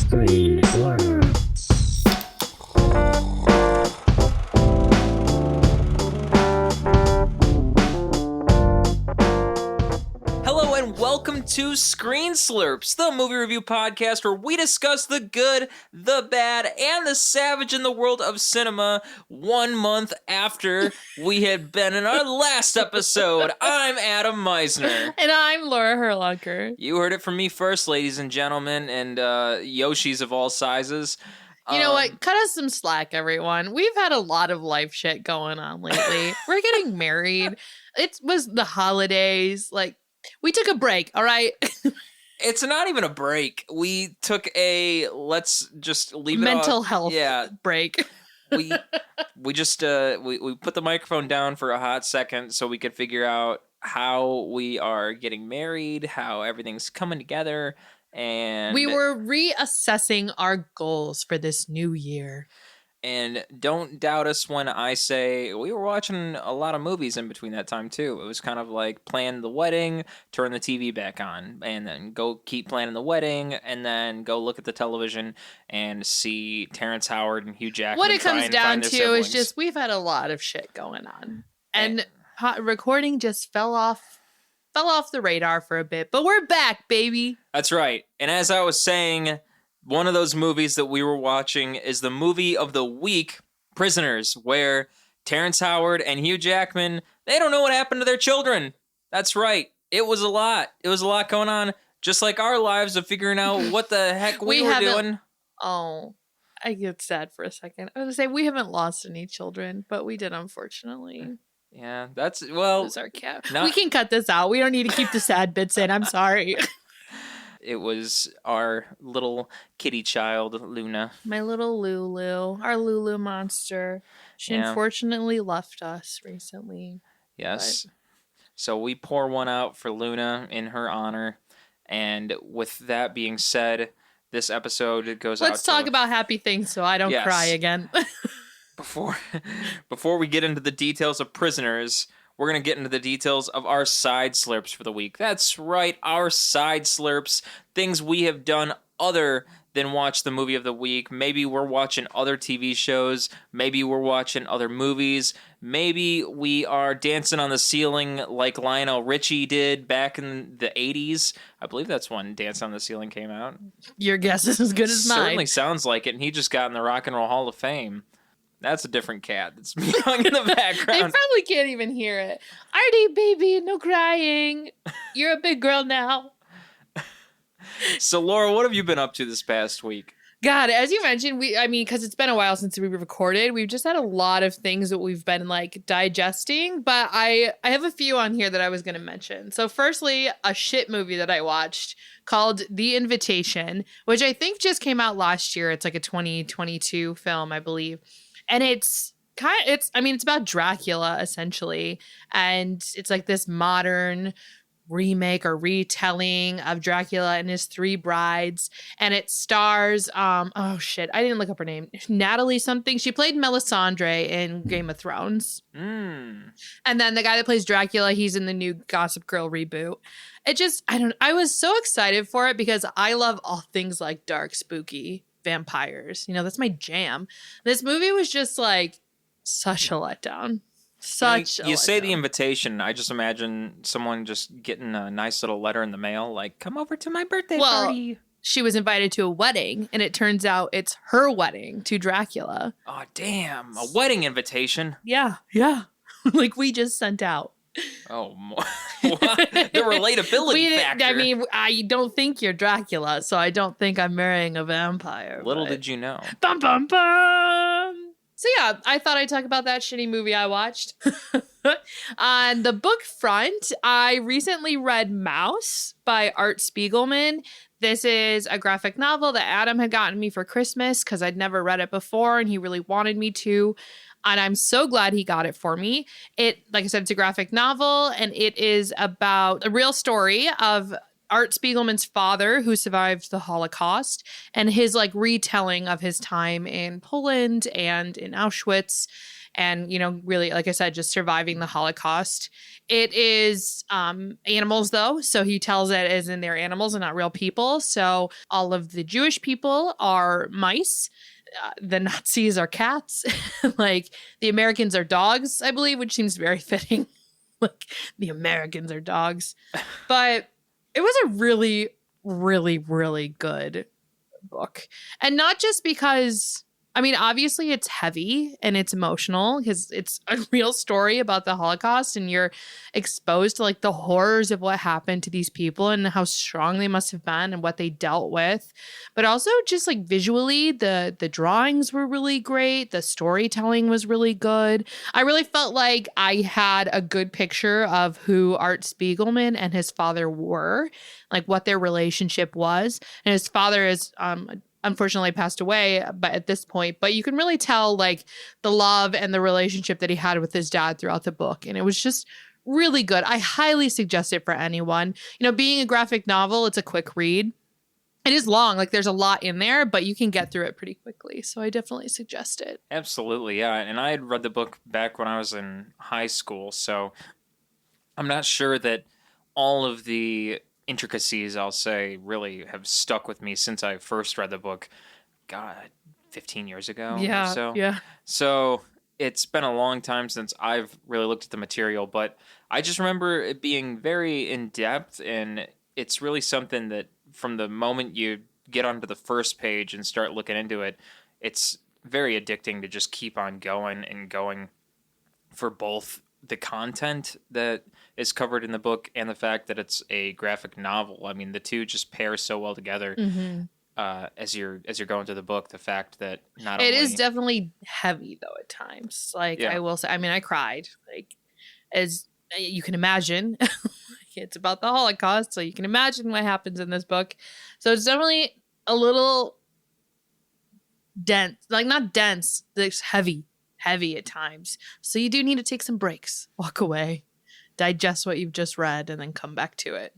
Screen Slurps. Hello and welcome to Screen Slurps, the movie review podcast where we discuss the good, the bad, and the savage in the world of cinema 1 month after we had been in our last episode. I'm Adam Meisner. And I'm Laura Herlunker. You heard it from me first, ladies and gentlemen, and Yoshis of all sizes. You know what? Cut us some slack, everyone. We've had a lot of life shit going on lately. We're getting married. It was the holidays. We took a break, all right? It's not even a break. We took a let's just leave it mental off. health break. we just we put the microphone down for a hot second so we could figure out how we are getting married, how everything's coming together, and we were reassessing our goals for this new year. And don't doubt us when I say we were watching a lot of movies in between that time too. It was kind of like plan the wedding, turn the TV back on, and then go keep planning the wedding, and then go look at the television and see Terrence Howard and Hugh Jackman. What it comes down to siblings. is just we've had a lot of shit going on. And recording just fell off the radar for a bit. But we're back, baby. That's right. And as I was saying, one of those movies that we were watching is the movie of the week, Prisoners, where Terrence Howard and Hugh Jackman, they don't know what happened to their children. That's right. It was a lot. It was a lot going on, just like our lives of figuring out what the heck we were doing. Oh, I get sad for a second. I was going to say, we haven't lost any children, but we did, unfortunately. Yeah, that's, well. It was our cat. We can cut this out. We don't need to keep the sad bits in. I'm sorry. It was our little kitty child, Luna. My little Lulu, our Lulu monster. She unfortunately left us recently. Yes. So we pour one out for Luna in her honor. And with that being said, this episode goes out. Let's talk about happy things so I don't cry again. Before we get into the details of Prisoners, we're going to get into the details of our side slurps for the week. That's right, our side slurps, things we have done other than watch the movie of the week. Maybe we're watching other TV shows. Maybe we're watching other movies. Maybe we are dancing on the ceiling like Lionel Richie did back in the 80s. I believe that's when Dance on the Ceiling came out. Your guess is as good as mine. Certainly sounds like it, and he just got in the Rock and Roll Hall of Fame. That's a different cat that's meowing in the background. They probably can't even hear it. Artie, baby, no crying. You're a big girl now. So, Laura, what have you been up to this past week? God, as you mentioned, because it's been a while since we recorded, we've just had a lot of things that we've been digesting, but I have a few on here that I was going to mention. So firstly, a shit movie that I watched called The Invitation, which I think just came out last year. It's like a 2022 film, I believe. And it's about Dracula essentially. And it's like this modern remake or retelling of Dracula and his three brides. And it stars, I didn't look up her name. Natalie something. She played Melisandre in Game of Thrones. And then the guy that plays Dracula, he's in the new Gossip Girl reboot. I was so excited for it because I love all things like dark, spooky vampires. That's my jam. This movie was just such a letdown. You say The Invitation, I just imagine someone just getting a nice little letter in the mail, like, come over to my birthday party. She was invited to a wedding, and it turns out it's her wedding to Dracula. Oh, damn. A wedding invitation. Yeah. We just sent out. Oh, the relatability factor. I don't think you're Dracula, so I don't think I'm marrying a vampire. Little did you know. Bum, bum, bum. So yeah, I thought I'd talk about that shitty movie I watched. On the book front, I recently read Mouse by Art Spiegelman. This is a graphic novel that Adam had gotten me for Christmas because I'd never read it before and he really wanted me to. And I'm so glad he got it for me. Like I said, it's a graphic novel and it is about a real story of Art Spiegelman's father who survived the Holocaust and his retelling of his time in Poland and in Auschwitz. and, really, like I said, just surviving the Holocaust. It is animals, though. So he tells it as in they're animals and not real people. So all of the Jewish people are mice. The Nazis are cats. Like the Americans are dogs, I believe, which seems very fitting. Like the Americans are dogs. But it was a really, really, really good book. And not just because, obviously it's heavy and it's emotional because it's a real story about the Holocaust and you're exposed to like the horrors of what happened to these people and how strong they must have been and what they dealt with. But also just like visually, the drawings were really great. The storytelling was really good. I really felt like I had a good picture of who Art Spiegelman and his father were, like what their relationship was. And his father is unfortunately passed away at this point, but you can really tell like the love and the relationship that he had with his dad throughout the book. And it was just really good. I highly suggest it for anyone. Being a graphic novel, it's a quick read. It is long, like there's a lot in there, but you can get through it pretty quickly. So I definitely suggest it. Absolutely, yeah. And I had read the book back when I was in high school, so I'm not sure that all of the intricacies, I'll say, really have stuck with me since I first read the book, God, 15 years ago or so. Yeah. So it's been a long time since I've really looked at the material, but I just remember it being very in-depth, and it's really something that from the moment you get onto the first page and start looking into it, it's very addicting to just keep on going and going for both the content that is covered in the book and the fact that it's a graphic novel. I mean, the two just pair so well together. Mm-hmm. As you're going through the book, the fact that it is definitely heavy though at times. Like I will say, I cried. Like as you can imagine, it's about the Holocaust, so you can imagine what happens in this book. So it's definitely a little dense, like not dense, it's heavy at times. So you do need to take some breaks, walk away, digest what you've just read, and then come back to it.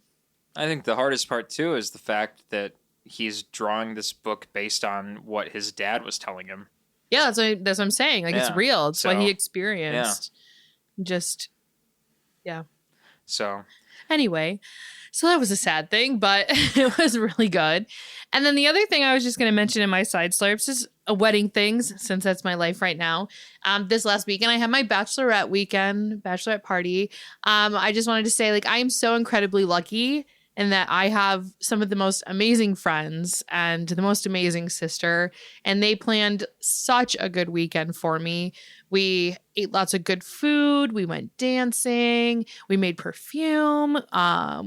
I think the hardest part too is the fact that he's drawing this book based on what his dad was telling him. Yeah, that's what I'm saying. Like it's real. It's what he experienced. Yeah. So anyway, so that was a sad thing, but it was really good. And then the other thing I was just going to mention in my side slurps is wedding things, since that's my life right now. This last weekend, I had my bachelorette party. I just wanted to say, like, I am so incredibly lucky in that I have some of the most amazing friends and the most amazing sister, and they planned such a good weekend for me. We ate lots of good food. We went dancing. We made perfume.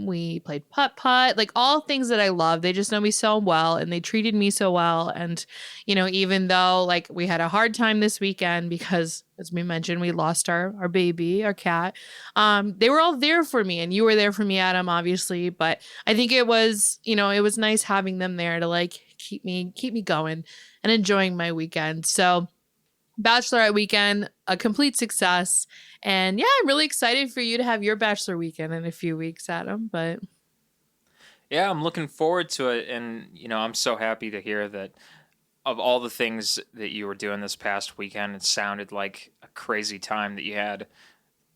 We played putt-putt, like all things that I love. They just know me so well and they treated me so well. And, even though like we had a hard time this weekend because, as we mentioned, we lost our baby, our cat, they were all there for me, and you were there for me, Adam, obviously. But I think it was, it was nice having them there to like keep me going and enjoying my weekend. So bachelorette weekend, a complete success. And yeah, I'm really excited for you to have your bachelor weekend in a few weeks, Adam. But yeah, I'm looking forward to it. And, I'm so happy to hear that of all the things that you were doing this past weekend, it sounded like a crazy time that you had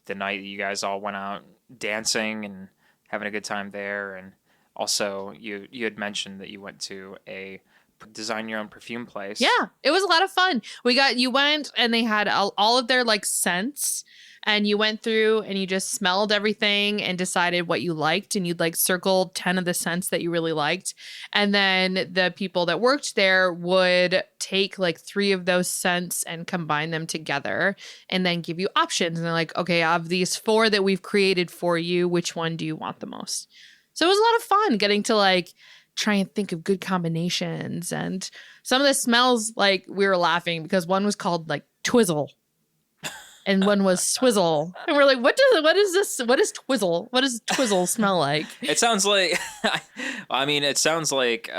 the night that you guys all went out dancing and having a good time there. And also you had mentioned that you went to a design your own perfume place. Yeah, it was a lot of fun. You went and they had all of their like scents, and you went through and you just smelled everything and decided what you liked, and you'd like circle 10 of the scents that you really liked. And then the people that worked there would take like 3 of those scents and combine them together and then give you options. And they're like, okay, of these 4 that we've created for you, which one do you want the most? So it was a lot of fun getting to like try and think of good combinations. And some of the smells, like we were laughing because one was called like Twizzle and one was Swizzle. And we're like, what is this? What is Twizzle? What does Twizzle smell like? It sounds like, it sounds like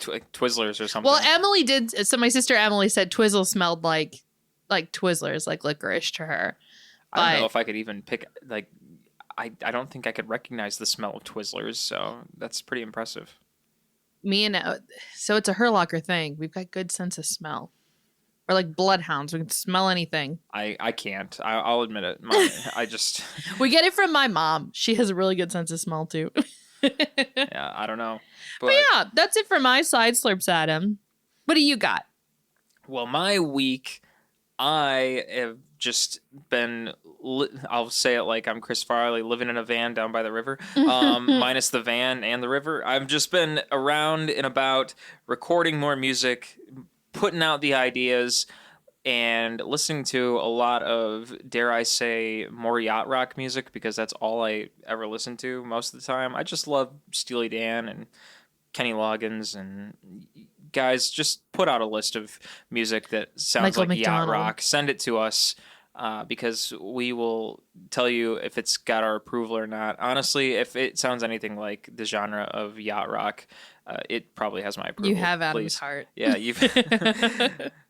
Twizzlers or something. Well, Emily did. So my sister Emily said Twizzle smelled like Twizzlers, like licorice to her. I don't know if I could even pick, like, I don't think I could recognize the smell of Twizzlers, so that's pretty impressive. So it's a Herlocker thing. We've got good sense of smell. We're like bloodhounds. We can smell anything. I can't. I'll admit it. I just We get it from my mom. She has a really good sense of smell too. yeah, I don't know. But yeah, that's it for my side slurps, Adam. What do you got? Well, my week, I have just been, I'll say it like I'm Chris Farley, living in a van down by the river, minus the van and the river. I've just been around and about recording more music, putting out the ideas, and listening to a lot of, dare I say, more yacht rock music, because that's all I ever listen to most of the time. I just love Steely Dan and Kenny Loggins, and guys, just put out a list of music that sounds Michael like yacht McDonald. rock. Send it to us, because we will tell you if it's got our approval or not. Honestly, if it sounds anything like the genre of yacht rock, it probably has my approval. You have Adam's Please. heart. Yeah, you've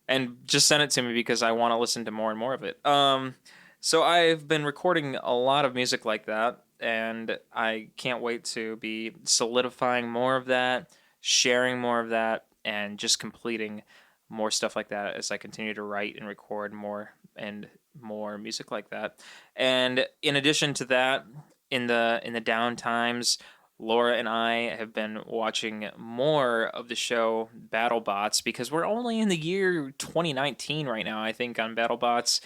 and just send it to me because I want to listen to more and more of it. So I've been recording a lot of music like that, and I can't wait to be solidifying more of that, sharing more of that, and just completing more stuff like that as I continue to write and record more and more music like that. And in addition to that, in the down times, Laura and I have been watching more of the show BattleBots, because we're only in the year 2019 right now, I think, on BattleBots,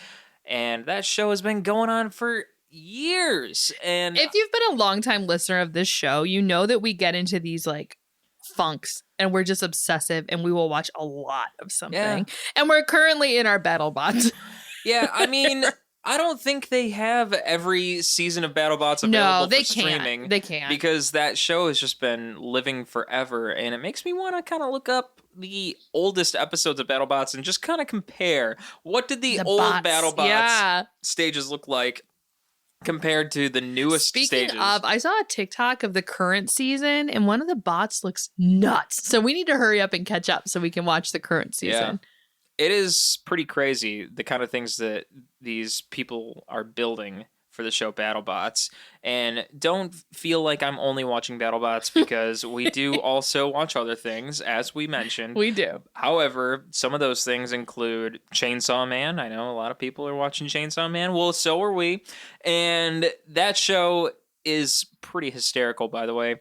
and that show has been going on for years. And If you've been a longtime listener of this show, you know that we get into these like funks and we're just obsessive and we will watch a lot of something. Yeah. And we're currently in our BattleBots. yeah, I mean, I don't think they have every season of BattleBots available No, they for streaming. can't. They can't. Because that show has just been living forever, and it makes me want to kind of look up the oldest episodes of BattleBots and just kind of compare what did the old bots. BattleBots stages look like compared to the newest Speaking stages. of, I saw a TikTok of the current season and one of the bots looks nuts. So we need to hurry up and catch up so we can watch the current season. It is pretty crazy, the kind of things that these people are building for the show BattleBots. And don't feel like I'm only watching BattleBots, because we do also watch other things, as we mentioned. We do. However, some of those things include Chainsaw Man. I know a lot of people are watching Chainsaw Man. Well, so are we. And that show is pretty hysterical, by the way.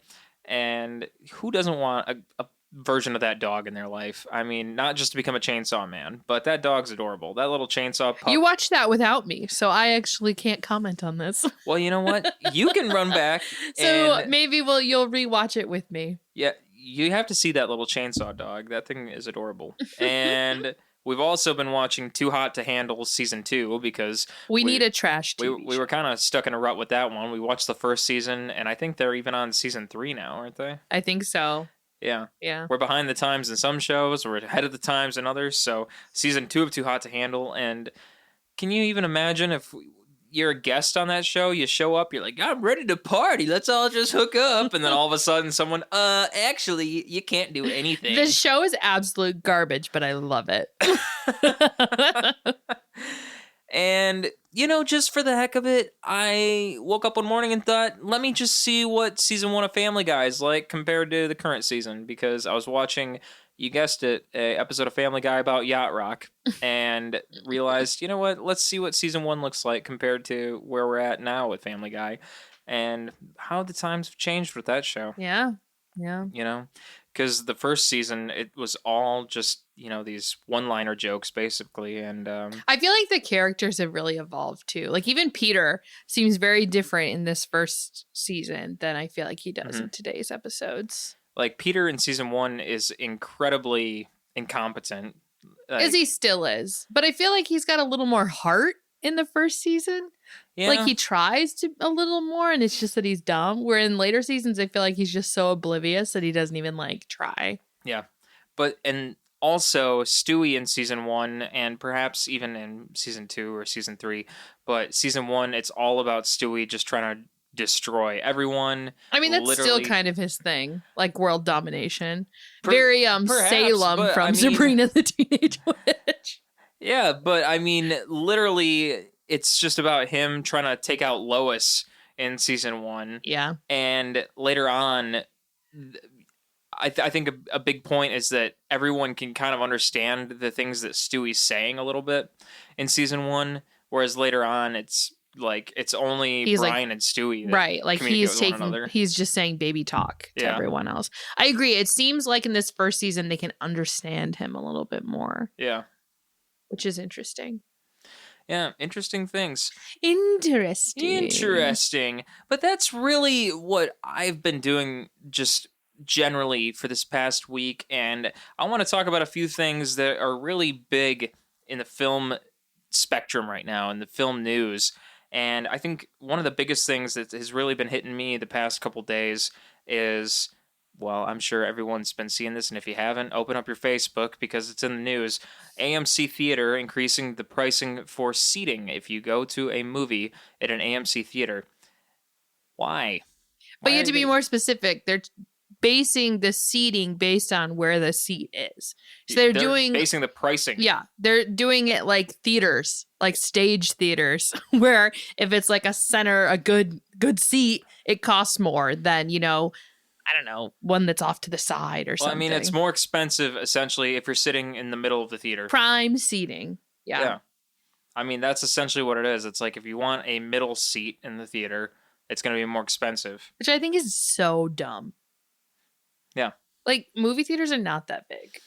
And who doesn't want a version of that dog in their life? I mean, not just to become a chainsaw man, but that dog's adorable. That little chainsaw pup. You watched that without me, so I actually can't comment on this. Well, you know what? You can run back. So and maybe you'll rewatch it with me. yeah, you have to see that little chainsaw dog. That thing is adorable. And we've also been watching Too Hot to Handle season 2, because We need a trash we TV were kind of stuck in a rut with that one. We watched the first season, and I think they're even on season 3 now, aren't they? I think so. Yeah. Yeah. We're behind the times in some shows. We're ahead of the times in others. So season 2 of Too Hot to Handle. And can you even imagine if you're a guest on that show, you show up, you're like, I'm ready to party. Let's all just hook up. And then all of a sudden someone, actually, you can't do anything. The show is absolute garbage, but I love it. And, just for the heck of it, I woke up one morning and thought, let me just see what season 1 of Family Guy is like compared to the current season, because I was watching, you guessed it, a episode of Family Guy about yacht rock, and realized, you know what, let's see what season 1 looks like compared to where we're at now with Family Guy, and how the times have changed with that show. Yeah. Yeah. Because the first season, it was all just, these one-liner jokes, basically. And I feel like the characters have really evolved, too. Like, even Peter seems very different in this first season than I feel like he does in today's episodes. like, Peter in season 1 is incredibly incompetent. As he still is. But I feel like he's got a little more heart in the first season. Yeah. Like, he tries to a little more, and it's just that he's dumb. Where in later seasons, I feel like he's just so oblivious that he doesn't even, try. Yeah. And also, Stewie in season 1, and perhaps even in season 2 or season 3, but season 1, it's all about Stewie just trying to destroy everyone. I mean, that's still Literally. kind of his thing, like world domination. Per- Very perhaps, Salem but, from I mean- Sabrina the Teenage Witch. Yeah, but I mean, literally, it's just about him trying to take out Lois in season 1. Yeah. And later on, I think a big point is that everyone can kind of understand the things that Stewie's saying a little bit in season 1, whereas later on it's like it's only He's like- Brian and Stewie that Right. Like communicate with one another. he's just saying baby talk to Yeah. everyone else. I agree. It seems like in this first season, they can understand him a little bit more, Yeah. which is interesting. Yeah, interesting things. Interesting. But that's really what I've been doing just generally for this past week. And I want to talk about a few things that are really big in the film spectrum right now, in the film news. And I think one of the biggest things that has really been hitting me the past couple days is, well, I'm sure everyone's been seeing this, and if you haven't, open up your Facebook because it's in the news. AMC Theater increasing the pricing for seating if you go to a movie at an AMC Theater. Why? But Why you have are to be they- more specific. They're basing the seating based on where the seat is. So they're doing basing the pricing. Yeah, they're doing it like theaters, like stage theaters, where if it's like a good seat, it costs more than, I don't know, one that's off to the side or Well, I something. mean, it's more expensive essentially if you're sitting in the middle of the theater. Prime seating. Yeah. I mean, that's essentially what it is. It's like if you want a middle seat in the theater, it's going to be more expensive. Which I think is so dumb. Yeah. Like, movie theaters are not that big.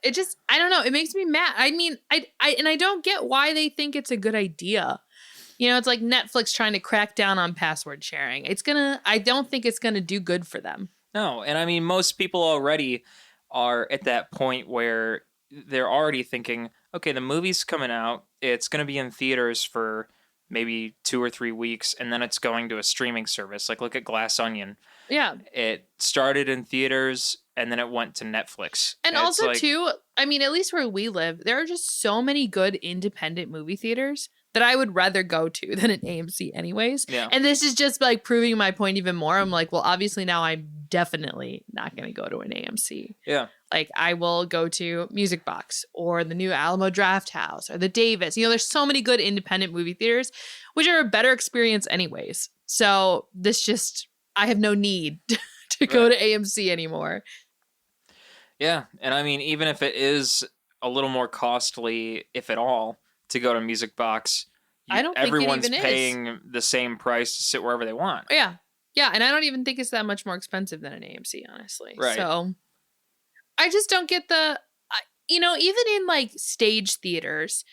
It just, I don't know. It makes me mad. I mean, I don't get why they think it's a good idea. It's like Netflix trying to crack down on password sharing. I don't think it's going to do good for them. No, and I mean, most people already are at that point where they're already thinking, okay, the movie's coming out. It's going to be in theaters for maybe 2 or 3 weeks, and then it's going to a streaming service. Like, look at Glass Onion. Yeah. It started in theaters, and then it went to Netflix. And it's also, like, too, I mean, at least where we live, there are just so many good independent movie theaters that I would rather go to than an AMC anyways. Yeah. And this is just like proving my point even more. I'm like, well, obviously now I'm definitely not going to go to an AMC. Yeah. Like, I will go to Music Box or the new Alamo Draft House or the Davis. There's so many good independent movie theaters, which are a better experience anyways. So I have no need to go to AMC anymore. Yeah, and I mean, even if it is a little more costly, if at all, to go to Music Box, I don't think it everyone's even is. paying the same price to sit wherever they want. Yeah. Yeah. And I don't even think it's that much more expensive than an AMC, honestly. Right. So I just don't get even in like stage theaters,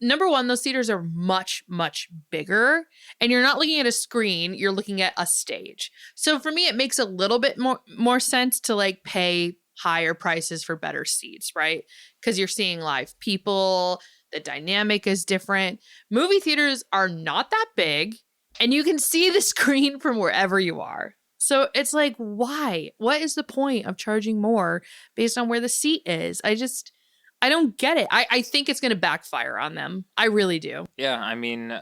number one, those theaters are much, much bigger. And you're not looking at a screen, you're looking at a stage. So for me, it makes a little bit more sense to like pay higher prices for better seats, right? Because you're seeing live people. The dynamic is different. Movie theaters are not that big, and you can see the screen from wherever you are. So it's like, why? What is the point of charging more based on where the seat is? I don't get it. I think it's going to backfire on them. I really do. Yeah, I mean,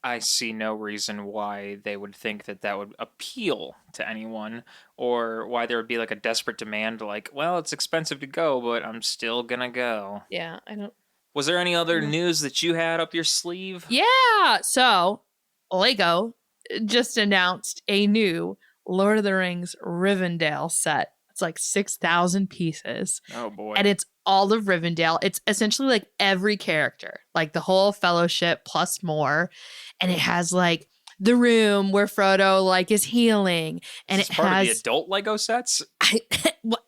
I see no reason why they would think that would appeal to anyone, or why there would be like a desperate demand like, well, it's expensive to go, but I'm still going to go. Yeah, I don't. Was there any other news that you had up your sleeve? Yeah. So Lego just announced a new Lord of the Rings Rivendell set. It's like 6,000 pieces. Oh, boy. And it's all of Rivendell. It's essentially like every character, like the whole fellowship plus more. And it has like the room where Frodo like is healing. And Is it this part has of the adult Lego sets?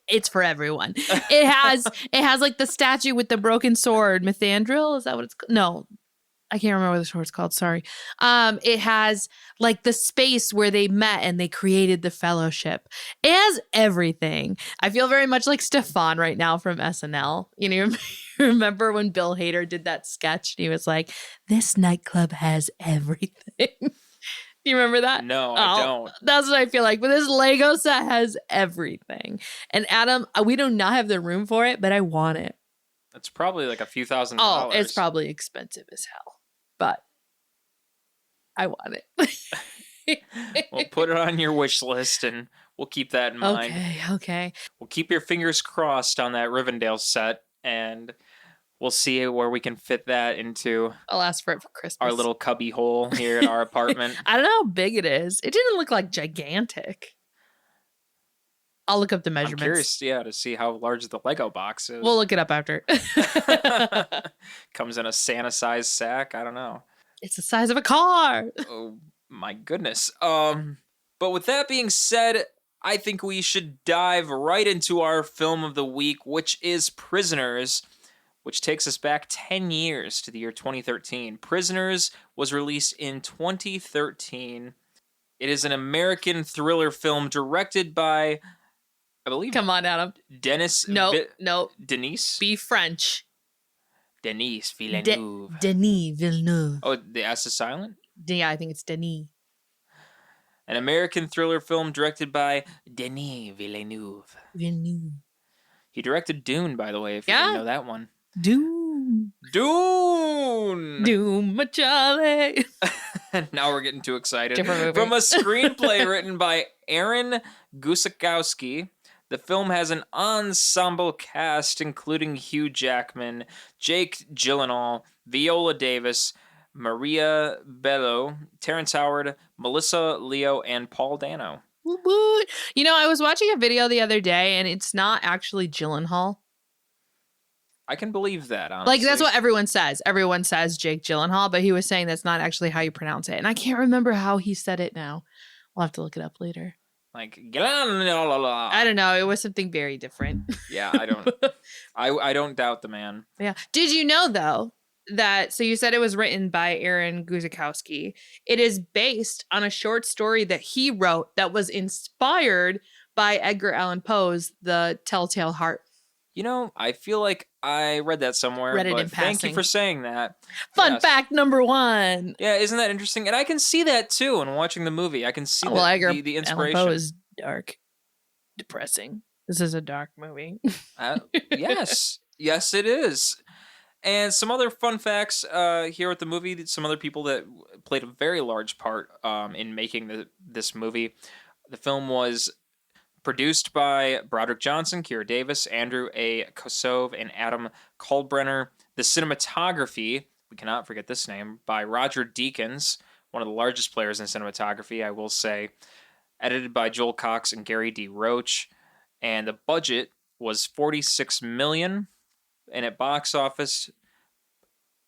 it's for everyone. It has like the statue with the broken sword, Mithandril. Is that what it's called? No. I can't remember what the sword's called. Sorry. It has like the space where they met and they created the fellowship. It has everything. I feel very much like Stefan right now from SNL. You remember when Bill Hader did that sketch? And he was like, "This nightclub has everything." Do you remember that? No, I don't. That's what I feel like. But this Lego set has everything. And Adam, we do not have the room for it, but I want it. It's probably like a few $1,000s. Oh, it's probably expensive as hell. But I want it. Well, put it on your wish list, and we'll keep that in mind. Okay. We'll keep your fingers crossed on that Rivendell set, and we'll see where we can fit that into I'll ask for it for Christmas. our little cubby hole here at our apartment. I don't know how big it is. It didn't look like gigantic. I'll look up the I'm measurements. curious, to see how large the Lego box is. We'll look it up after. Comes in a Santa-sized sack. I don't know. It's the size of a car. Oh my goodness. But with that being said, I think we should dive right into our film of the week, which is Prisoners, which takes us back 10 years to the year 2013. Prisoners was released in 2013. It is an American thriller film directed by, I believe, Come on, Adam. Denis Be French. Denis Villeneuve. Denis Villeneuve. Oh, the S is silent? Yeah, I think it's Denis. An American thriller film directed by Denis Villeneuve. He directed Dune, by the way, if you didn't know that one. Dune, Charlie. Now we're getting too excited. Different movie. From a screenplay written by Aaron Gusakowski, the film has an ensemble cast including Hugh Jackman, Jake Gyllenhaal, Viola Davis, Maria Bello, Terrence Howard, Melissa Leo, and Paul Dano. You know, I was watching a video the other day, and it's not actually Gyllenhaal. I can believe that, honestly. Like, that's what everyone says. Everyone says Jake Gyllenhaal, but he was saying that's not actually how you pronounce it. And I can't remember how he said it now. We'll have to look it up later. Like, I don't know. It was something very different. Yeah, I don't doubt the man. Yeah. Did you know, though, that, so you said it was written by Aaron Guzikowski. It is based on a short story that he wrote that was inspired by Edgar Allan Poe's The Telltale Heart. You know, I feel like I read that somewhere. Read it but in thank you passing. for saying that. Fun fact number 1. Yeah, isn't that interesting? And I can see that too when watching the movie. I can see the inspiration. Allan Poe is dark, depressing. This is a dark movie. Yes. Yes, it is. And some other fun facts here with the movie. Some other people that played a very large part in making this movie. The film was produced by Broderick Johnson, Keira Davis, Andrew A. Kosov, and Adam Kalbrenner. The cinematography, we cannot forget this name, by Roger Deakins, one of the largest players in cinematography, I will say. Edited by Joel Cox and Gary D. Roach. And the budget was $46 million. And at box office,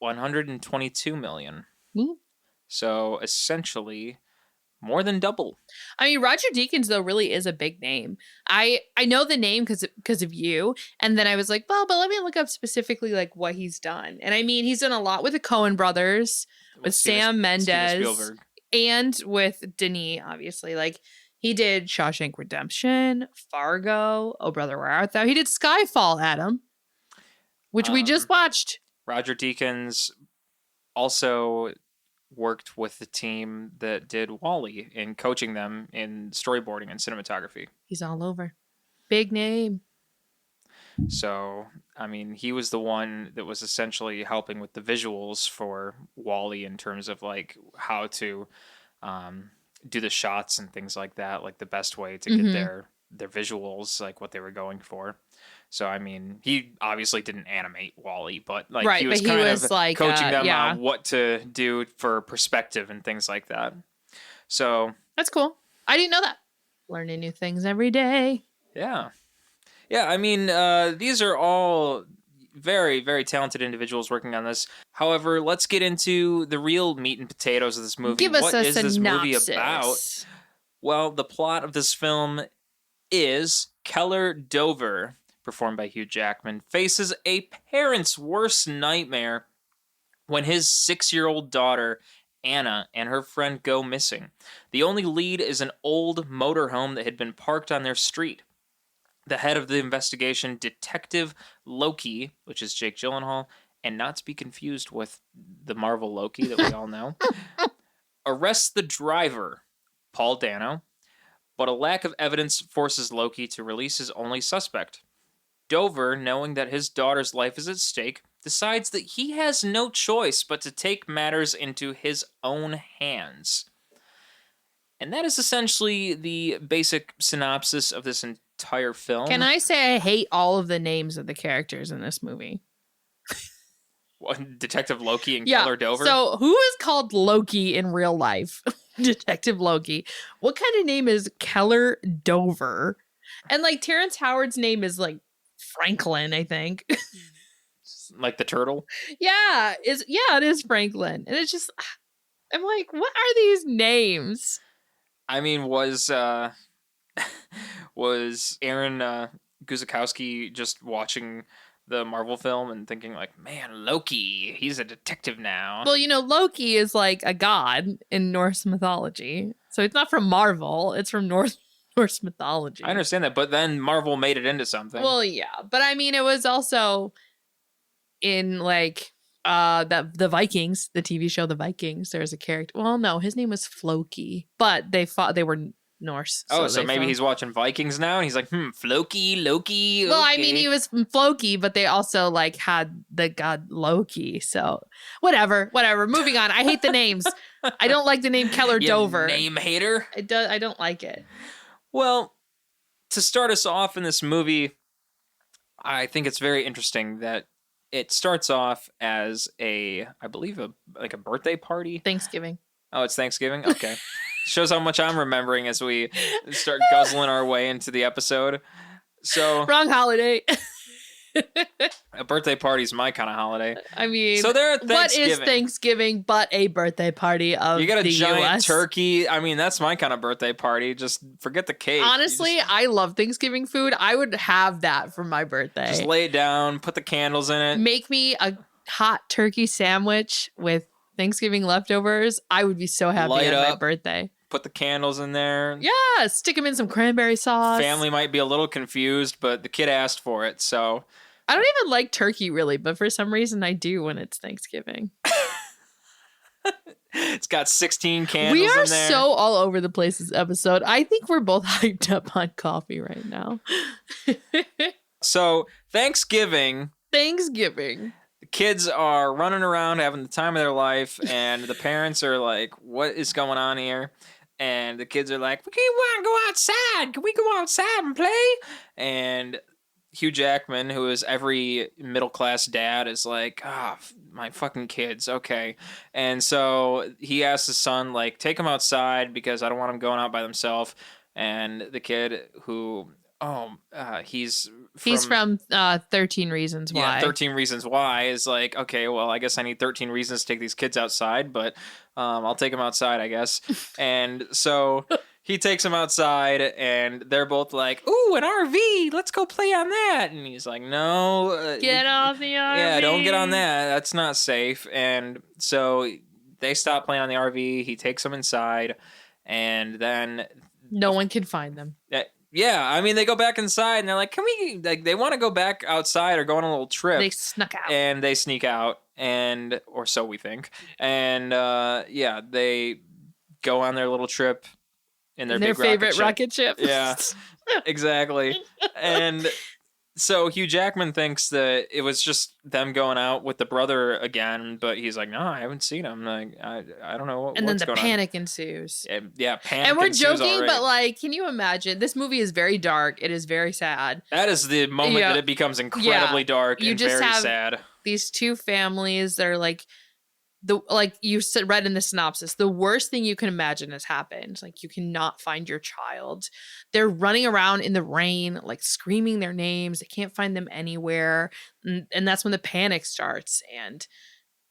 $122 million. Mm. So essentially, more than double. I mean, Roger Deakins, though, really is a big name. I know the name because of you. And then I was like, well, but let me look up specifically like what he's done. And I mean, he's done a lot with the Coen brothers, with Sam Mendes, and with Denis, obviously. Like, he did Shawshank Redemption, Fargo, Oh Brother, Where Art Thou? He did Skyfall, Adam, which we just watched. Roger Deakins also worked with the team that did WALL-E in coaching them in storyboarding and cinematography. He's all over. Big name. So, I mean, he was the one that was essentially helping with the visuals for WALL-E in terms of like how to do the shots and things like that, like the best way to get their visuals, like what they were going for. So, I mean, he obviously didn't animate WALL-E, but like he was kind of like, coaching them on what to do for perspective and things like that. So that's cool. I didn't know that. Learning new things every day. Yeah. Yeah, I mean, these are all very, very talented individuals working on this. However, let's get into the real meat and potatoes of this movie. Give us what a is synopsis. This movie about? Well, the plot of this film is Keller Dover, performed by Hugh Jackman, faces a parent's worst nightmare when his 6-year-old daughter, Anna, and her friend go missing. The only lead is an old motorhome that had been parked on their street. The head of the investigation, Detective Loki, which is Jake Gyllenhaal, and not to be confused with the Marvel Loki that we all know, arrests the driver, Paul Dano, but a lack of evidence forces Loki to release his only suspect. Dover, knowing that his daughter's life is at stake, decides that he has no choice but to take matters into his own hands. And that is essentially the basic synopsis of this entire film. Can I say I hate all of the names of the characters in this movie? Detective Loki and Keller Dover? So who is called Loki in real life? Detective Loki. What kind of name is Keller Dover? And like Terrence Howard's name is like Franklin, I think. Like the turtle. Yeah, it is Franklin. And it's just I'm like, what are these names? I mean, was Aaron Guzikowski just watching the Marvel film and thinking like, man, Loki, he's a detective now? Well, Loki is like a god in Norse mythology. So it's not from Marvel, it's from Norse mythology. I understand that, but then Marvel made it into something. Well, yeah. But I mean, it was also in like the Vikings, the TV show The Vikings, there's a character. Well, no, his name was Floki, but they were Norse. So maybe he's watching Vikings now and he's like, Floki, Loki. Well, okay. I mean, he was Floki, but they also like had the god Loki. So whatever. Moving on. I hate the names. I don't like the name Keller Dover. Name hater. I don't like it. Well, to start us off in this movie, I think it's very interesting that it starts off as I believe a birthday party. Thanksgiving. Oh, it's Thanksgiving? Okay. Shows how much I'm remembering as we start guzzling our way into the episode. So wrong holiday. A birthday party is my kind of holiday. I mean, so they're at Thanksgiving. What is Thanksgiving but a birthday party of you got a the giant US? turkey. I mean, that's my kind of birthday party. Just forget the cake. Honestly, I love Thanksgiving food. I would have that for my birthday. Just lay it down, put the candles in it. Make me a hot turkey sandwich with Thanksgiving leftovers. I would be so happy Light on my up. birthday. Put the candles in there. Yeah, stick them in some cranberry sauce. Family might be a little confused, but the kid asked for it, so. I don't even like turkey really, but for some reason I do when it's Thanksgiving. It's got 16 candles We are in there. so all over the place this episode. I think we're both hyped up on coffee right now. So, Thanksgiving. Thanksgiving. The kids are running around having the time of their life, and the parents are like, what is going on here? And the kids are like, we want to go outside. Can we go outside and play? And Hugh Jackman, who is every middle-class dad, is like, my fucking kids, okay. And so he asks his son, like, take them outside because I don't want them going out by themselves. And the kid who, he's from 13 Reasons Why. Yeah, 13 Reasons Why is like, okay, well, I guess I need 13 reasons to take these kids outside, but I'll take them outside, I guess. And so he takes them outside, and they're both like, ooh, an RV, let's go play on that. And he's like, no. Get off the RV. Yeah, don't get on that. That's not safe. And so they stop playing on the RV. He takes them inside, and then no one can find them. Yeah, I mean, they go back inside, and they're like, can we, like, they want to go back outside or go on a little trip. They snuck out. And they sneak out, or so we think. And, they go on their little trip in their big favorite rocket ship. Yeah, exactly. And so Hugh Jackman thinks that it was just them going out with the brother again, but he's like, no, I haven't seen him. Like, I don't know what's going on. And then the panic ensues. Yeah, panic. And we're ensues joking, already. but like, can you imagine? This movie is very dark. It is very sad. That is the moment that it becomes incredibly dark and very sad. These two families that are like, you read in the synopsis, the worst thing you can imagine has happened. Like, you cannot find your child. They're running around in the rain, like screaming their names. They can't find them anywhere. And that's when the panic starts. And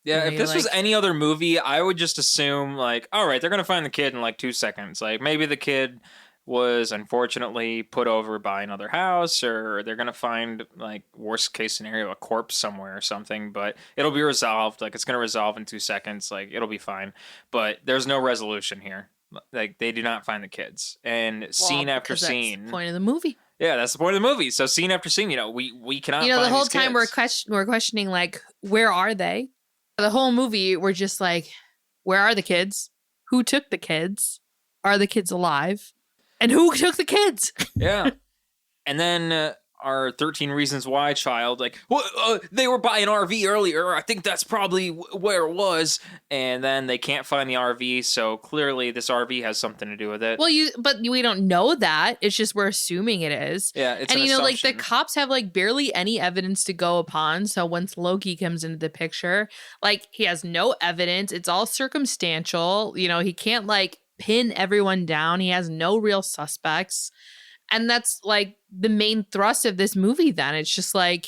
yeah, if this was any other movie, I would just assume, like, all right, they're going to find the kid in like 2 seconds. Like, maybe the kid was unfortunately put over by another house, or they're going to find, like, worst case scenario, a corpse somewhere or something, but it'll be resolved. Like, it's going to resolve in 2 seconds. Like, it'll be fine. But there's no resolution here. Like, they do not find the kids. And scene after scene. That's the point of the movie. Yeah, that's the point of the movie. So scene after scene, we cannot find the whole these time kids. we're questioning, like, where are they? The whole movie, we're just like, where are the kids? Who took the kids? Are the kids alive? And who took the kids? Yeah. And then our 13 Reasons Why child, like, they were by an RV earlier. I think that's probably where it was. And then they can't find the RV, so clearly this RV has something to do with it. Well, but we don't know that. It's just we're assuming it is. Yeah, it's and an like the assumption. cops have like barely any evidence to go upon. So once Loki comes into the picture, like, he has no evidence. It's all circumstantial. He can't like pin everyone down. He has no real suspects. And that's like the main thrust of this movie then. It's just like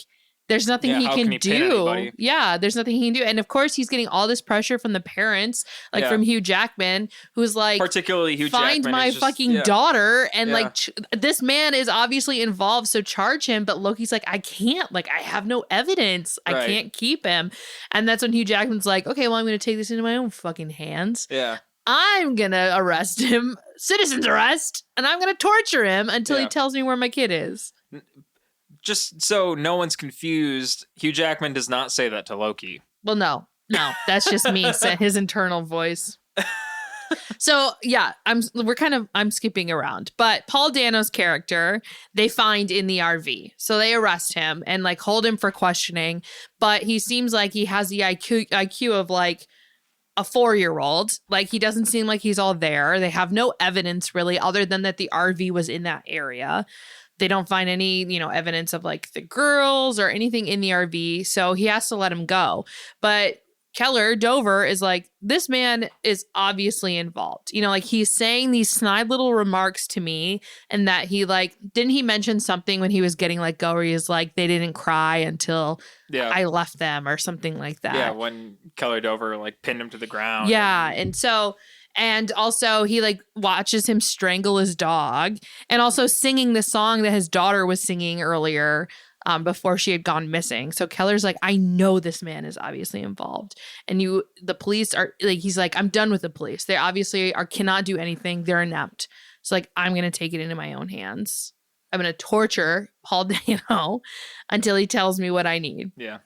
there's nothing he how can can he pin do. anybody? Yeah, there's nothing he can do. And of course he's getting all this pressure from the parents, like from Hugh Jackman, who's like, particularly Hugh find Jackman my is just, fucking daughter. And Yeah. like this man is obviously involved, so charge him. But Loki's like, I can't, like, I have no evidence. I Right. can't keep him. And that's when Hugh Jackman's like, okay, well, I'm going to take this into my own fucking hands. Yeah. I'm going to arrest him, citizen's arrest, and I'm going to torture him until he tells me where my kid is. Just so no one's confused, Hugh Jackman does not say that to Loki. Well, no, that's just me, his internal voice. So yeah, I'm skipping around, but Paul Dano's character they find in the RV, so they arrest him and like hold him for questioning. But he seems like he has the IQ of like a 4-year-old. Like he doesn't seem like he's all there. They have no evidence really, other than that the RV was in that area. They don't find any, evidence of like the girls or anything in the RV. So he has to let him go. But Keller Dover is like, this man is obviously involved. Like he's saying these snide little remarks to me, and that he like, didn't he mention something when he was getting let go where he was like, they didn't cry until I left them or something like that. Yeah, when Keller Dover like pinned him to the ground. Yeah, and also he like watches him strangle his dog, and also singing the song that his daughter was singing earlier before she had gone missing. So Keller's like, I know this man is obviously involved. And the police are like, he's like, I'm done with the police. They obviously cannot do anything. They're inept. So like, I'm going to take it into my own hands. I'm going to torture Paul Dano until he tells me what I need. Yeah.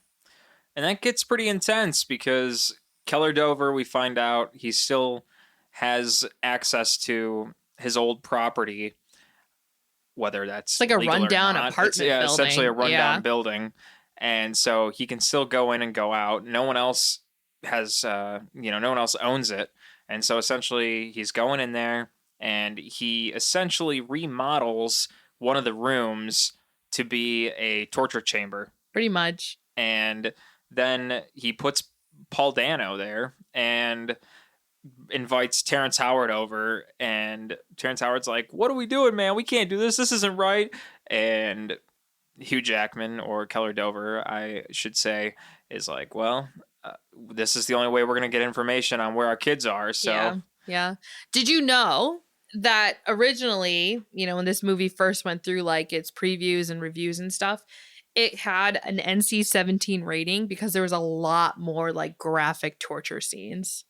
And that gets pretty intense because Keller Dover, we find out he still has access to his old property, whether that's it's like a rundown apartment building. Yeah, essentially a rundown building. And so he can still go in and go out. No one else has, no one else owns it. And so essentially he's going in there and he essentially remodels one of the rooms to be a torture chamber. Pretty much. And then he puts Paul Dano there and invites Terrence Howard over, and Terrence Howard's like, what are we doing, man? We can't do this. This isn't right. And Hugh Jackman, or Keller Dover, I should say, is like, well, this is the only way we're going to get information on where our kids are. So yeah. Did you know that originally, when this movie first went through like its previews and reviews and stuff, it had an NC-17 rating because there was a lot more like graphic torture scenes?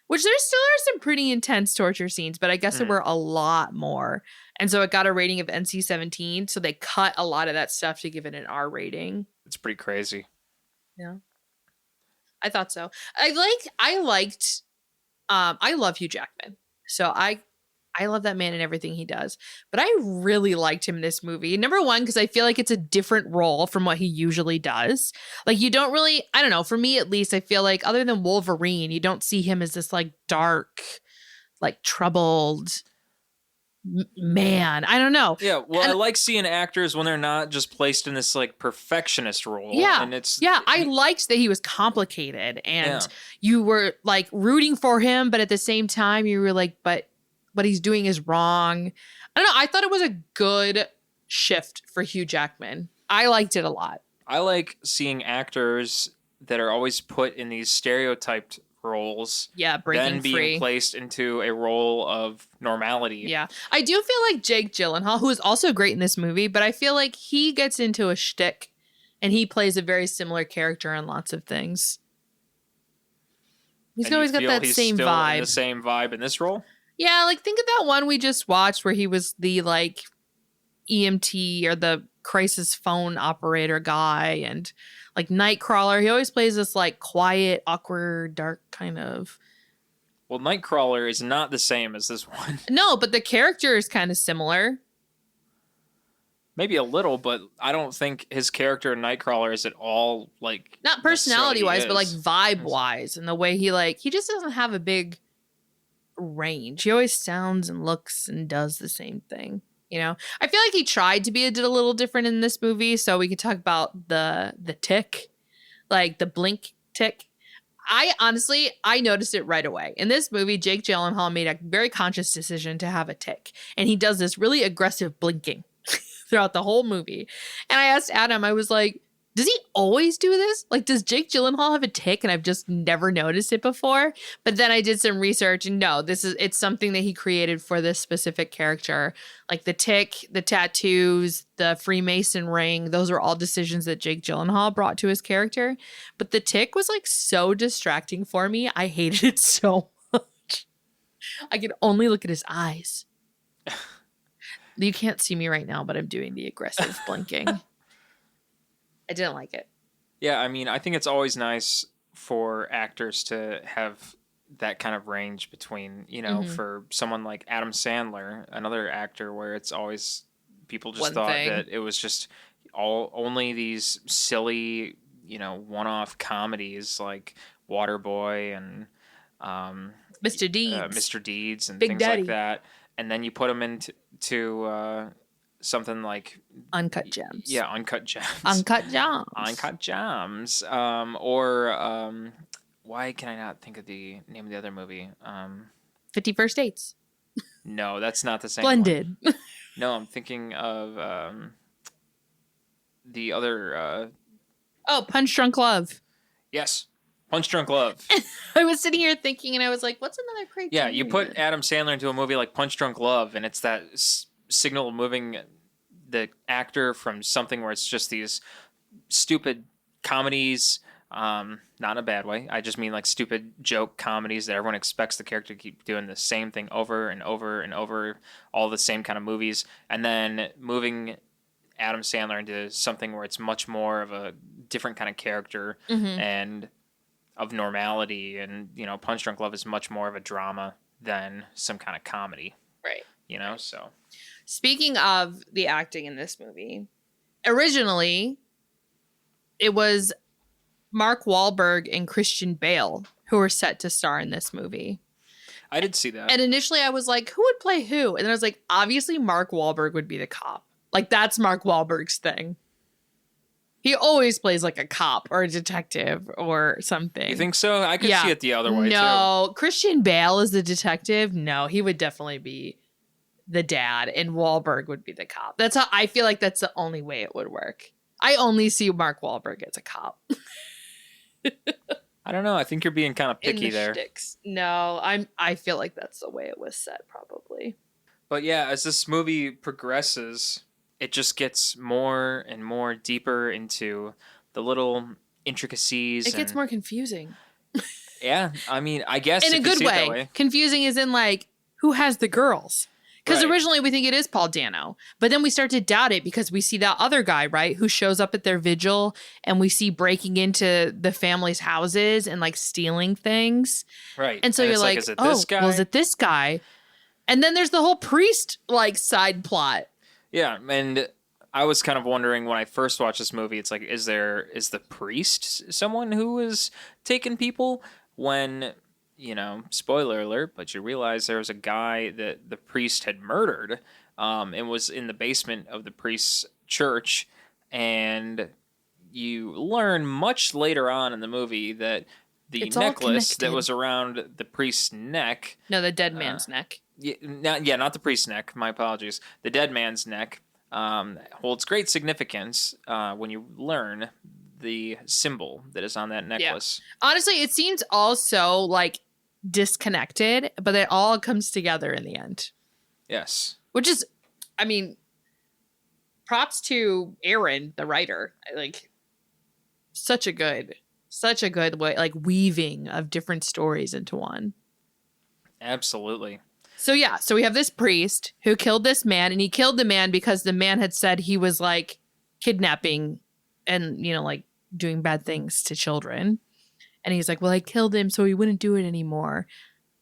Which there still are some pretty intense torture scenes, but I guess there were a lot more. And so it got a rating of NC-17. So they cut a lot of that stuff to give it an R rating. It's pretty crazy. Yeah. I thought so. I love Hugh Jackman. So I love that man and everything he does. But I really liked him in this movie. Number one, because I feel like it's a different role from what he usually does. Like you don't really, I don't know, for me at least, I feel like other than Wolverine, you don't see him as this like dark, like troubled man. I don't know. Yeah, well, I like seeing actors when they're not just placed in this like perfectionist role. Yeah, and I liked that he was complicated and you were like rooting for him, but at the same time you were like, but what he's doing is wrong. I don't know. I thought it was a good shift for Hugh Jackman. I liked it a lot. I like seeing actors that are always put in these stereotyped roles. Yeah, breaking then being free. placed into a role of normality. Yeah. I do feel like Jake Gyllenhaal, who is also great in this movie, but I feel like he gets into a shtick and he plays a very similar character in lots of things. He's always got that same vibe. The same vibe in this role? Yeah, like think of that one we just watched where he was the like EMT or the crisis phone operator guy, and like Nightcrawler. He always plays this like quiet, awkward, dark kind of. Well, Nightcrawler is not the same as this one. No, but the character is kind of similar. Maybe a little, but I don't think his character in Nightcrawler is at all like not personality wise, but like vibe wise, and the way he just doesn't have a big range. He always sounds and looks and does the same thing. I feel like he tried to be a little different in this movie. So we could talk about the tick, like the blink tick. I honestly, I noticed it right away. In this movie, Jake Gyllenhaal made a very conscious decision to have a tick. And he does this really aggressive blinking throughout the whole movie. And I asked Adam, I was like, does he always do this? Like, does Jake Gyllenhaal have a tick? And I've just never noticed it before. But then I did some research and no, it's something that he created for this specific character. Like the tick, the tattoos, the Freemason ring, those are all decisions that Jake Gyllenhaal brought to his character. But the tick was like so distracting for me. I hated it so much. I could only look at his eyes. You can't see me right now, but I'm doing the aggressive blinking. I didn't like it. Yeah, I mean, I think it's always nice for actors to have that kind of range between, for someone like Adam Sandler, another actor where it's always people just thought that it was just only these silly, one-off comedies like Waterboy and Mr. Deeds. Mr. Deeds and Big things Daddy. like that. And then you put them into something like Uncut Gems. Yeah, Uncut Gems. Uncut Gems. Uncut Gems. Or why can I not think of the name of the other movie? 50 First Dates. No, that's not the same Blended. one. No, I'm thinking of the other. Punch Drunk Love. Yes, Punch Drunk Love. I was sitting here thinking, and I was like, what's another great Yeah, movie? you put Adam Sandler into a movie like Punch Drunk Love, and it's that signal moving the actor from something where it's just these stupid comedies, not in a bad way. I just mean like stupid joke comedies that everyone expects the character to keep doing the same thing over and over and over, all the same kind of movies, and then moving Adam Sandler into something where it's much more of a different kind of character and of normality. And, Punch Drunk Love is much more of a drama than some kind of comedy. Right. So. Speaking of the acting in this movie, originally it was Mark Wahlberg and Christian Bale who were set to star in this movie. I did see that. And initially I was like, who would play who? And then I was like, obviously Mark Wahlberg would be the cop. Like, that's Mark Wahlberg's thing. He always plays like a cop or a detective or something. You think so? I could see it the other way, No, Christian Bale is the detective. No, he would definitely be the dad and Wahlberg would be the cop. That's how I feel like that's the only way it would work. I only see Mark Wahlberg as a cop. I don't know. I think you're being kind of picky there. Shticks. No, I feel like that's the way it was set probably. But yeah, as this movie progresses, it just gets more and more deeper into the little intricacies. It gets more confusing. Yeah, I mean, I guess in a good way. Confusing is in like, who has the girls? Because originally we think it is Paul Dano, but then we start to doubt it because we see that other guy, right, who shows up at their vigil and we see breaking into the family's houses and like stealing things. Right. And so you're like, is it this guy? Well, is it this guy? And then there's the whole priest like side plot. Yeah, and I was kind of wondering when I first watched this movie, it's like, is the priest someone who is taking people? When, spoiler alert, but you realize there was a guy that the priest had murdered and was in the basement of the priest's church. And you learn much later on in the movie that the necklace that was around the priest's neck. No, the dead man's neck. Not the priest's neck. My apologies. The dead man's neck holds great significance when you learn the symbol that is on that necklace. Yeah. Honestly, it seems all so like disconnected, but it all comes together in the end. Yes. Which is, I mean, props to Aaron, the writer. Like, such a good way, like weaving of different stories into one. Absolutely. So yeah, so we have this priest who killed this man, and he killed the man because the man had said he was like kidnapping and, like doing bad things to children. And he's like, well, I killed him so he wouldn't do it anymore.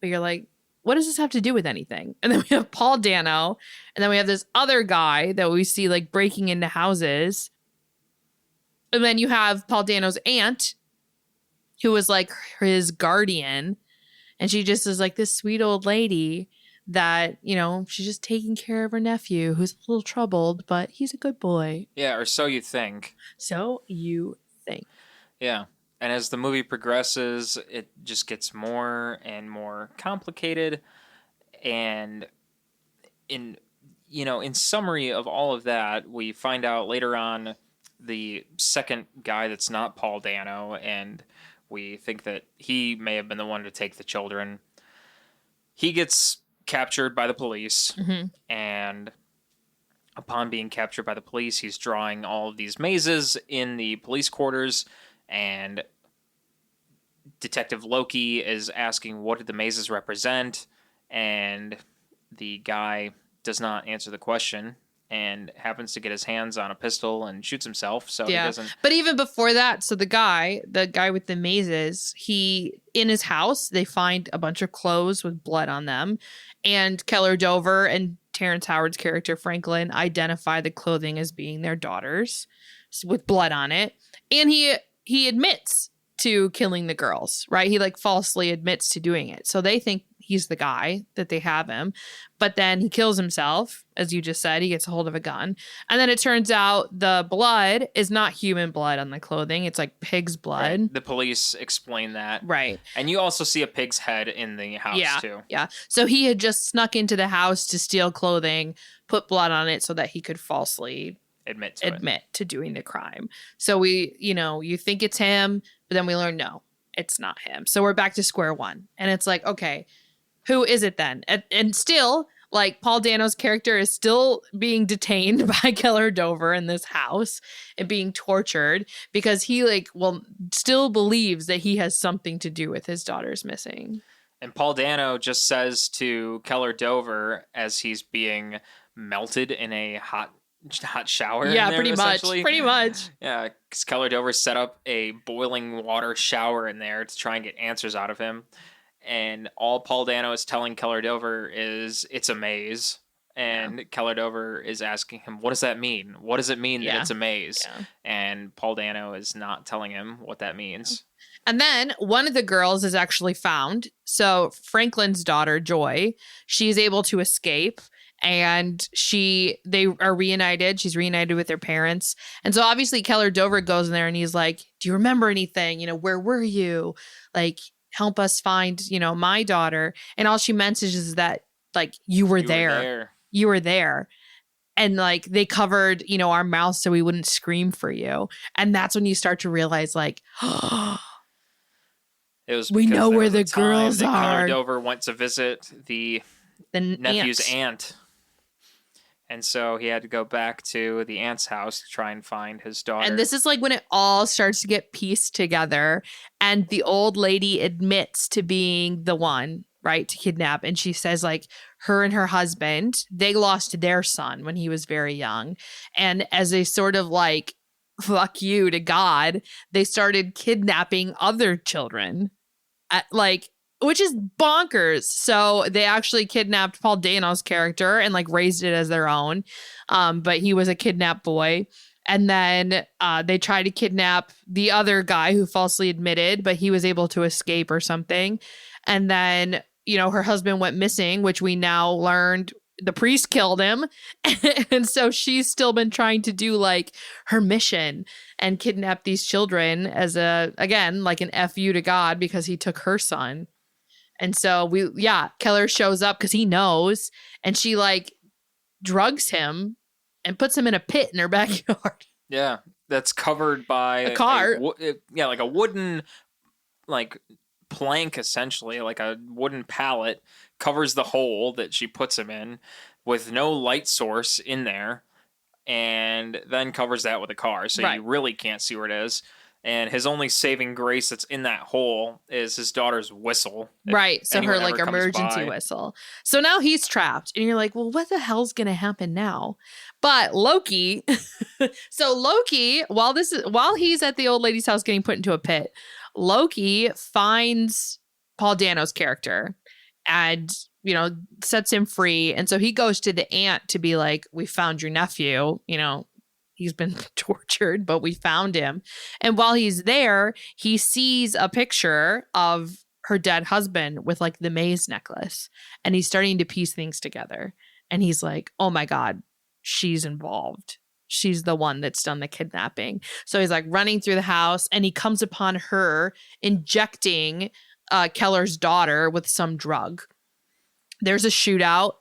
But you're like, what does this have to do with anything? And then we have Paul Dano, and then we have this other guy that we see like breaking into houses. And then you have Paul Dano's aunt, who was like his guardian. And she just is like this sweet old lady that, she's just taking care of her nephew who's a little troubled, but he's a good boy. Yeah, or so you think. So you think. Yeah. And as the movie progresses, it just gets more and more complicated. And in in summary of all of that, we find out later on the second guy that's not Paul Dano, and we think that he may have been the one to take the children. He gets captured by the police, and upon being captured by the police, he's drawing all of these mazes in the police quarters, and Detective Loki is asking what did the mazes represent, and the guy does not answer the question and happens to get his hands on a pistol and shoots himself. So he doesn't. But even before that, so the guy with the mazes, in his house, they find a bunch of clothes with blood on them, and Keller Dover and Terrence Howard's character Franklin identify the clothing as being their daughter's with blood on it, and he admits to killing the girls, right? He falsely admits to doing it. So they think he's the guy, that they have him. But then he kills himself, as you just said. He gets a hold of a gun. And then it turns out the blood is not human blood on the clothing. It's pig's blood. Right. The police explain that. Right. And you also see a pig's head in the house, too. Yeah. So he had just snuck into the house to steal clothing, put blood on it so that he could falsely admit to doing the crime. So you think it's him, but then we learn, no, it's not him. So we're back to square one. And it's okay, who is it then? And still, Paul Dano's character is still being detained by Keller Dover in this house and being tortured because he still believes that he has something to do with his daughter's missing. And Paul Dano just says to Keller Dover as he's being melted in a hot shower. Yeah, pretty much. Yeah, because Keller Dover set up a boiling water shower in there to try and get answers out of him. And all Paul Dano is telling Keller Dover is it's a maze. And Keller Dover is asking him, what does that mean? What does it mean that it's a maze? Yeah. And Paul Dano is not telling him what that means. And then one of the girls is actually found. So Franklin's daughter, Joy, she's able to escape. And they are reunited. She's reunited with their parents. And so obviously Keller Dover goes in there and he's like, do you remember anything? Where were you? Help us find, my daughter. And all she mentions is that, you were there. You were there. And they covered, our mouths so we wouldn't scream for you. And that's when you start to realize it was we know where the girls are. Keller Dover went to visit the nephew's aunt. And so he had to go back to the aunt's house to try and find his daughter. And this is when it all starts to get pieced together. And the old lady admits to being the one, right, to kidnap. And she says, her and her husband, they lost their son when he was very young. And as a sort of fuck you to God, they started kidnapping other children. Which is bonkers. So they actually kidnapped Paul Dano's character and raised it as their own. But he was a kidnapped boy. And then they tried to kidnap the other guy who falsely admitted, but he was able to escape or something. And then, her husband went missing, which we now learned the priest killed him. And so she's still been trying to do her mission and kidnap these children as an FU to God because he took her son. And so Keller shows up because he knows, and she drugs him and puts him in a pit in her backyard. Yeah, that's covered by a cart. A wooden plank, essentially, a wooden pallet covers the hole that she puts him in with no light source in there, and then covers that with a car, so you really can't see where it is. And his only saving grace that's in that hole is his daughter's whistle. Right. So her emergency whistle. So now he's trapped. And you're well, what the hell's going to happen now? But Loki. So Loki, while he's at the old lady's house getting put into a pit, Loki finds Paul Dano's character and, sets him free. And so he goes to the aunt to be we found your nephew, he's been tortured, but we found him. And while he's there, he sees a picture of her dead husband with the maze necklace. And he's starting to piece things together. And he's oh my God, she's involved. she's the one that's done the kidnapping. So he's like running through the house and he comes upon her injecting Keller's daughter with some drug. There's a shootout.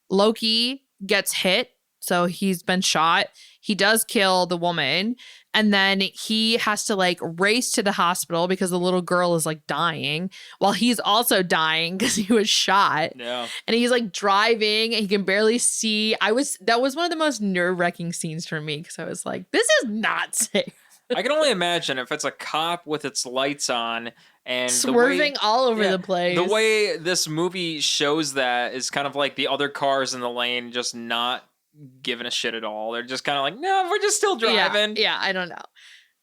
Loki gets hit. So he's been shot. He does kill the woman. And then he has to like race to the hospital because the little girl is like dying while he's also dying because he was shot. Yeah. And he's like driving and he can barely see. That was one of the most nerve-wracking scenes for me because I was like, this is not safe. I can only imagine if it's a cop with its lights on and Swerving all over the place. The way this movie shows that is kind of like the other cars in the lane just not giving a shit at all. They're just kind of like, no, we're just still driving. Yeah, I don't know.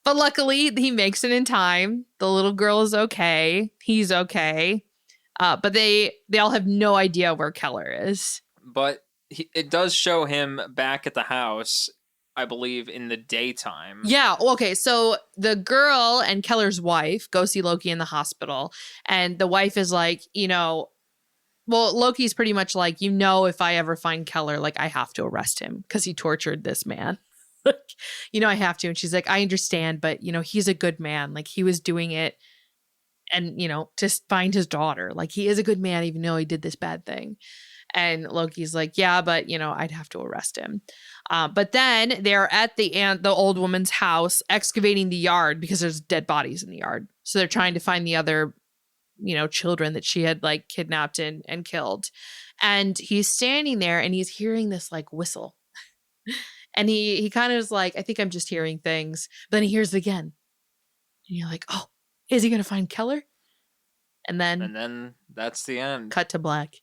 But luckily, he makes it in time. The little girl is okay. He's okay. But they all have no idea where Keller is. But it does show him back at the house, I believe, in the daytime. Yeah. Okay. So the girl and Keller's wife go see Loki in the hospital. And the wife is like, well, Loki's pretty much like, if I ever find Keller, like, I have to arrest him because he tortured this man. I have to. And she's like, I understand, but, he's a good man. Like, he was doing it and, to find his daughter. Like, he is a good man, even though he did this bad thing. And Loki's like, yeah, but, I'd have to arrest him. But then they're at the old woman's house excavating the yard because there's dead bodies in the yard. So they're trying to find the other children that she had like kidnapped and killed. And he's standing there and he's hearing this like whistle. And he kind of is like, I think I'm just hearing things. But then he hears it again. And you're like, oh, is he going to find Keller? And then that's the end. Cut to black.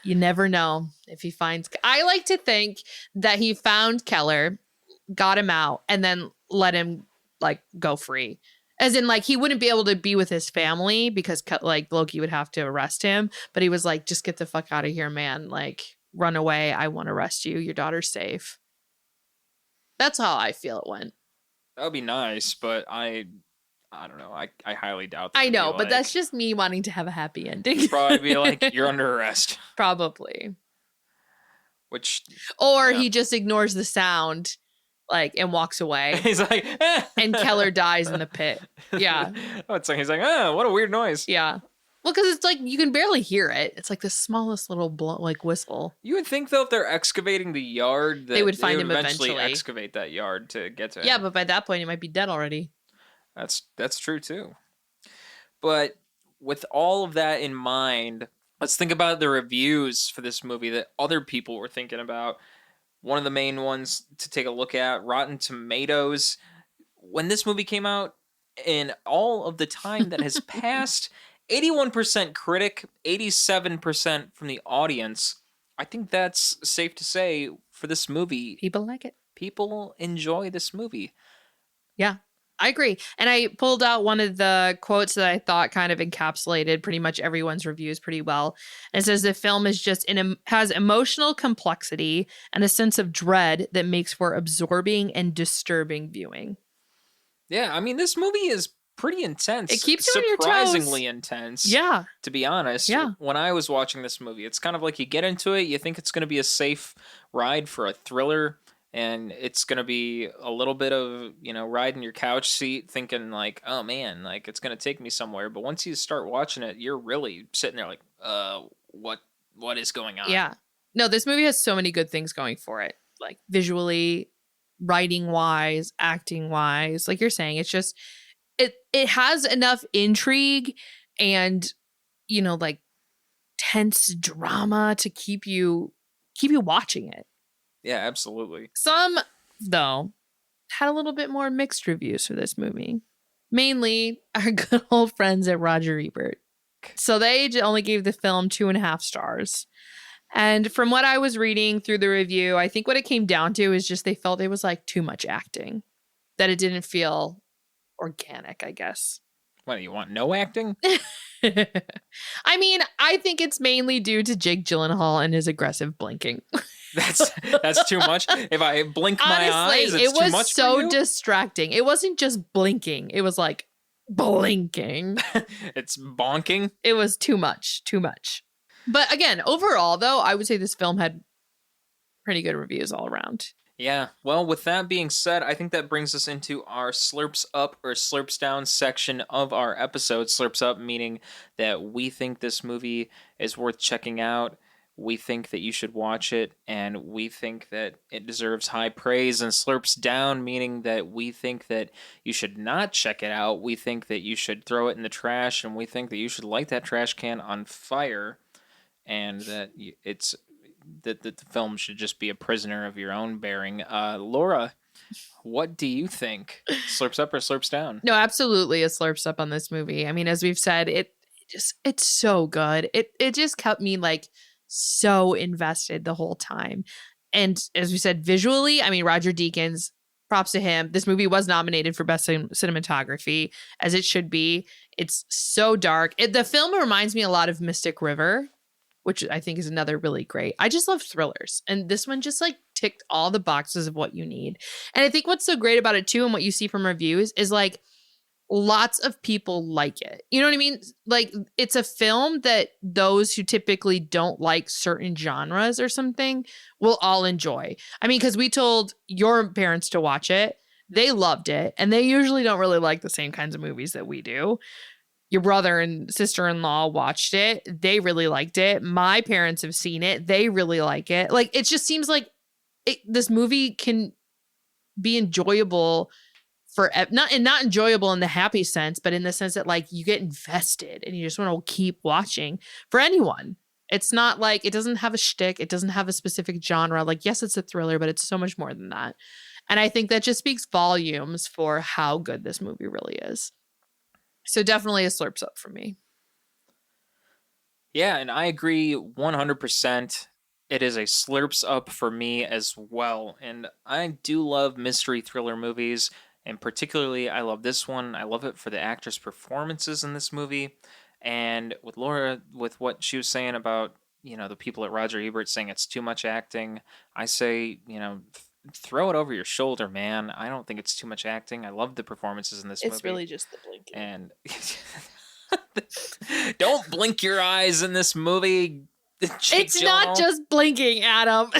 You never know if he finds. I like to think that he found Keller, got him out, and then let him like go free. As in, like, he wouldn't be able to be with his family because, like, Loki would have to arrest him. But he was like, just get the fuck out of here, man. Like, run away. I won't arrest you. Your daughter's safe. That's how I feel it went. That would be nice, but I don't know. I highly doubt that. I know, but that's just me wanting to have a happy ending. Probably be like, you're under arrest. Probably. Or he just ignores the sound. Like, and walks away. He's like, and Keller dies in the pit. Yeah. He's like, oh, what a weird noise. Yeah. Well, because it's like, you can barely hear it. It's like the smallest little whistle. You would think, though, if they're excavating the yard, that they would find him eventually excavate that yard to get to him. Yeah, but by that point, he might be dead already. That's true, too. But with all of that in mind, let's think about the reviews for this movie that other people were thinking about. One of the main ones to take a look at, Rotten Tomatoes. When this movie came out, in all of the time that has passed, 81% critic, 87% from the audience. I think that's safe to say for this movie. People like it. People enjoy this movie. Yeah. I agree. And I pulled out one of the quotes that I thought kind of encapsulated pretty much everyone's reviews pretty well. And it says the film is has emotional complexity and a sense of dread that makes for absorbing and disturbing viewing. Yeah, I mean, this movie is pretty intense. It keeps you on your toes. Surprisingly intense. Yeah. To be honest. Yeah. When I was watching this movie, it's kind of like you get into it, you think it's going to be a safe ride for a thriller. And it's going to be a little bit of, riding your couch seat thinking like, oh man, like it's going to take me somewhere. But once you start watching it, you're really sitting there like, what is going on? Yeah. No, this movie has so many good things going for it. Like visually, writing wise, acting wise. Like you're saying, it's just, it has enough intrigue and, like tense drama to keep you watching it. Yeah, absolutely. Some, though, had a little bit more mixed reviews for this movie. Mainly our good old friends at Roger Ebert. So they only gave the film 2.5 stars. And from what I was reading through the review, I think what it came down to is just they felt it was like too much acting. That it didn't feel organic, I guess. What, do you want no acting? I mean, I think it's mainly due to Jake Gyllenhaal and his aggressive blinking. That's too much. If I blink my eyes, it's it was too much so for you? distracting. It wasn't just blinking. It was like blinking. It's bonking. It was too much. But again, overall, though, I would say this film had pretty good reviews all around. Yeah. Well, with that being said, I think that brings us into our slurps up or slurps down section of our episode. Slurps up meaning that we think this movie is worth checking out. We think that you should watch it, and we think that it deserves high praise. And slurps down meaning that we think that you should not check it out. We think that you should throw it in the trash, and we think that you should light that trash can on fire, and that it's that the film should just be a prisoner of your own bearing. Laura, what do you think? Slurps up or slurps down? No, absolutely, it slurps up on this movie. I mean, as we've said, it's so good. It just kept me like so invested the whole time. And as we said, visually, I mean, Roger Deakins, props to him. This movie was nominated for best cinematography, as it should be. It's so dark. The film reminds me a lot of Mystic River, which I think is another really great. I just love thrillers. And this one just like ticked all the boxes of what you need. And I think what's so great about it too, and what you see from reviews, is like lots of people like it. You know what I mean? Like it's a film that those who typically don't like certain genres or something will all enjoy. I mean, because we told your parents to watch it. They loved it. And they usually don't really like the same kinds of movies that we do. Your brother and sister-in-law watched it. They really liked it. My parents have seen it. They really like it. Like, it just seems like this movie can be enjoyable for not enjoyable in the happy sense, but in the sense that like you get invested and you just want to keep watching for anyone. It's not like it doesn't have a shtick. It doesn't have a specific genre. Like, yes, it's a thriller, but it's so much more than that. And I think that just speaks volumes for how good this movie really is. So definitely a slurps up for me. Yeah, and I agree 100%. It is a slurps up for me as well. And I do love mystery thriller movies. And particularly, I love this one. I love it for the actress' performances in this movie. And with Laura, with what she was saying about, the people at Roger Ebert saying it's too much acting, I say, throw it over your shoulder, man. I don't think it's too much acting. I love the performances in this movie. It's really just the blinking. And don't blink your eyes in this movie. It's not just blinking, Adam.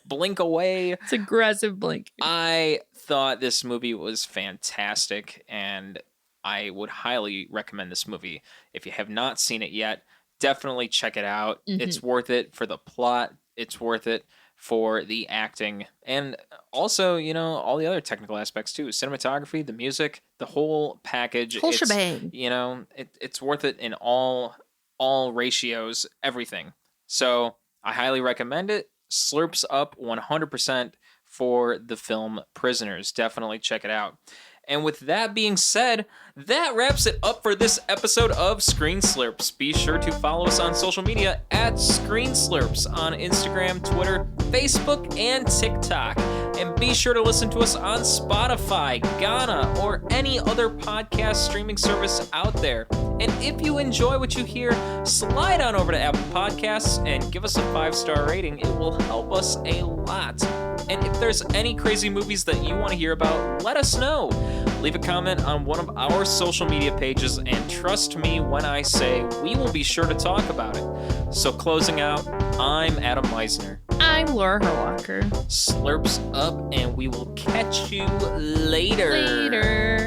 Blink away. It's aggressive blinking. I thought this movie was fantastic, and I would highly recommend this movie. If you have not seen it yet, definitely check it out. Mm-hmm. It's worth it for the plot. It's worth it for the acting, and also, all the other technical aspects too. Cinematography, the music, the whole package. Whole shebang. It's worth it in all ratios, everything. So I highly recommend it. Slurps up 100% for the film Prisoners. Definitely check it out. And with that being said, that wraps it up for this episode of Screen Slurps. Be sure to follow us on social media at Screen Slurps on Instagram, Twitter, Facebook, and TikTok. And be sure to listen to us on Spotify, Ghana, or any other podcast streaming service out there. And if you enjoy what you hear, slide on over to Apple Podcasts and give us a 5-star rating. It will help us a lot. And if there's any crazy movies that you want to hear about, let us know. Leave a comment on one of our social media pages, and trust me when I say we will be sure to talk about it. So closing out, I'm Adam Meisner. I'm Laura Herwalker. Slurps up, and we will catch you later. Later.